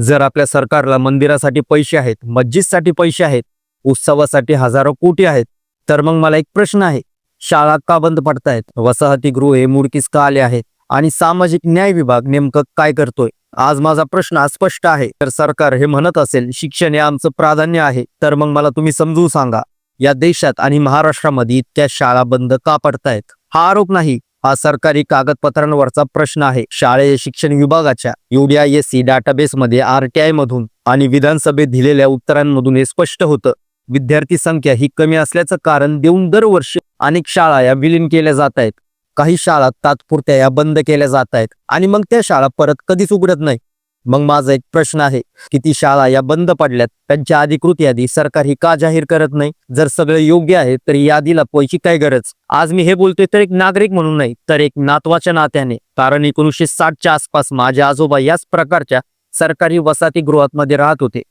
जर आपल्या सरकारला मंदिरासाठी पैसे आहेत, मस्जिदसाठी पैसे आहेत, उत्सवासाठी हजारो कोटी आहेत, तर मग मला एक प्रश्न आहे, शाळा का बंद पडतायत, वसाहतीगृहे मोडकीस का आले आहेत आणि सामाजिक न्याय विभाग नेमकं काय करतोय? आज माझा प्रश्न स्पष्ट आहे. तर सरकार हे म्हणत असेल शिक्षण हे आमचं प्राधान्य आहे, तर मग मला तुम्ही समजून सांगा, या देशात आणि महाराष्ट्रामध्ये इतक्या शाळा बंद का पडतायत? हा आरोप नाही, हा सरकारी कागदपत्रांवरचा प्रश्न आहे. शालेय शिक्षण विभागाच्या UDISC डाटाबेसमध्ये RTI मधून आणि विधानसभेत दिलेल्या उत्तरांमधून हे स्पष्ट होतं. विद्यार्थी संख्या ही कमी असल्याचं कारण देऊन दरवर्षी अनेक शाळा या विलीन केल्या जात आहेत. काही शाळा तात्पुरत्या या बंद केल्या जात आहेत आणि मग त्या शाळा परत कधीच उघडत नाही. मग माझा एक प्रश्न आहे, किती शाळा या बंद पडल्यात, त्यांच्या अधिकृत यादी सरकार ही का जाहीर करत नाही? जर सगळे योग्य आहे तर यादीला पैकी काय गरज? आज मी हे बोलतोय तर एक नागरिक म्हणून नाही, तर एक नातवाच्या नात्याने. कारण 1960च्या आसपास माझे आजोबा याच प्रकारच्या सरकारी वसतिगृहामध्ये राहत होते.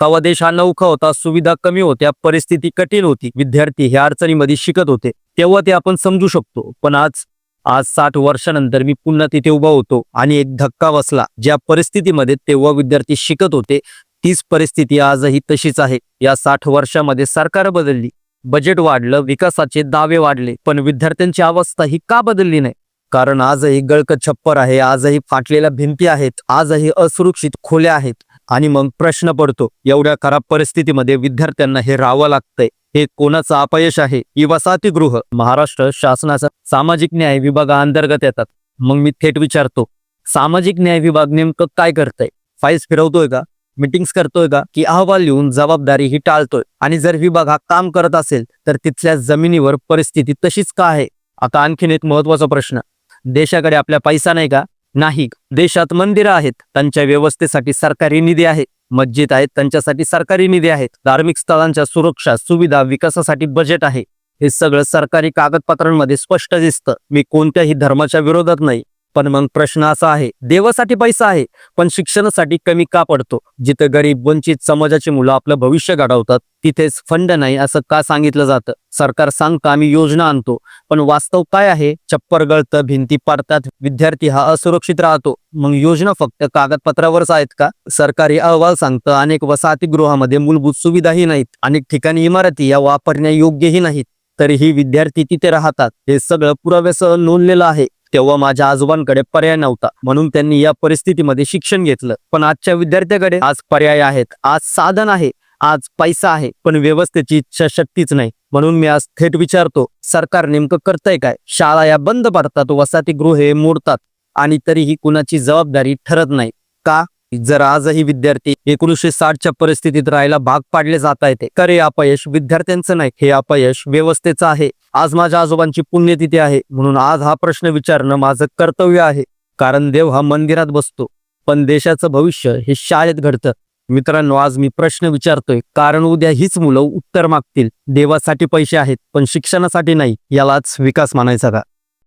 तेव्हा देश हा नवखा होता, सुविधा कमी होत्या, परिस्थिती कठीण होती, विद्यार्थी हे अडचणीमध्ये शिकत होते. तेव्हा ते आपण समजू शकतो. पण आज 60 वर्षानंतर मी पुन्हा तिथे उभा होतो आणि एक धक्का बसला. ज्या परिस्थितीमध्ये तेव्हा विद्यार्थी शिकत होते, तीच परिस्थिती आजही तशीच आहे. या 60 वर्षामध्ये सरकार बदलली, बजेट वाढलं, विकासाचे दावे वाढले, पण विद्यार्थ्यांची अवस्था ही का बदलली नाही? कारण आजही गळकट छप्पर आहे, आजही फाटलेल्या भिंती आहेत, आजही असुरक्षित खोल्या आहेत. आणि मग प्रश्न पडतो, एवढ्या खराब परिस्थितीमध्ये विद्यार्थ्यांना हे राहावं लागतंय, हे कोणाचं अपयश आहे? ही वसतिगृह महाराष्ट्र शासनाचा सामाजिक न्याय विभागाअंतर्गत येतात. मग मी थेट विचारतो, सामाजिक न्याय विभाग नेमकं काय करतंय? फाईल्स फिरवतोय का? मीटिंग्स करतोय का? की अहवाल लिहून जबाबदारी ही टाळतोय? आणि जर विभाग हा काम करत असेल तर तिथल्या जमिनीवर परिस्थिती तशीच का आहे? आता आणखीन एक महत्वाचा प्रश्न, देशाकडे आपल्या पैसा नाही का? नाही. देशात मंदिरं आहेत, त्यांच्या व्यवस्थेसाठी सरकारी निधी आहे. मस्जिद आहेत, त्यांच्यासाठी सरकारी निधी आहेत. धार्मिक स्थळांच्या सुरक्षा, सुविधा, विकासासाठी बजेट आहे. हे सगळं सरकारी कागदपत्रांमध्ये स्पष्ट दिसतं. मी कोणत्याही धर्माच्या विरोधात नाही, पण मग प्रश्न असा आहे, देवासाठी पैसा आहे पण शिक्षणासाठी कमी का पडतो? जिथे गरीब वंचित समाजाची मुलं आपलं भविष्य घडवतात तिथेच फंड नाही असं का सांगितलं जातं? सरकार सांगतं आम्ही योजना आणतो, पण वास्तव काय आहे? छप्पर गळतं, भिंती पडतात, विद्यार्थी हा असुरक्षित राहतो. मग योजना फक्त कागदपत्रावरच आहेत का? सरकारी अहवाल सांगतं अनेक वसतिगृहामध्ये मूलभूत सुविधाही नाहीत, अनेक ठिकाणी इमारती या वापरण्यायोग्यही नाहीत, तरीही विद्यार्थी तिथे राहतात. हे सगळं पुराव्यासह नोंदलेलं आहे. तेव्हा माझ्या आजोबांकडे पर्याय नव्हता, म्हणून त्यांनी या परिस्थितीमध्ये शिक्षण घेतलं. पण आजच्या विद्यार्थ्याकडे आज पर्याय आहेत, आज साधन आहे, आज पैसा आहे, पण व्यवस्थेची इच्छाशक्तीच नाही. म्हणून मी आज थेट विचारतो, सरकार नेमकं करतंय काय? शाळा या बंद पडतात, वसतिगृहे मोडतात आणि तरीही कुणाची जबाबदारी ठरत नाही का? जर आजही विद्यार्थी 1960च्या परिस्थितीत राहायला भाग पाडले जात आहेत, तर हे अपयश विद्यार्थ्यांचं नाही, हे अपयश व्यवस्थेचं आहे. आज माझ्या आजोबांची पुण्यतिथी आहे, म्हणून आज हा प्रश्न विचारणं माझं कर्तव्य आहे. कारण देव हा मंदिरात बसतो, पण देशाचं भविष्य हे शाळेत घडतं. मित्रांनो, आज मी प्रश्न विचारतोय कारण उद्या हीच मुलं उत्तर मागतील, देवासाठी पैसे आहेत पण शिक्षणासाठी नाही. यालाच विकास मानायचा का?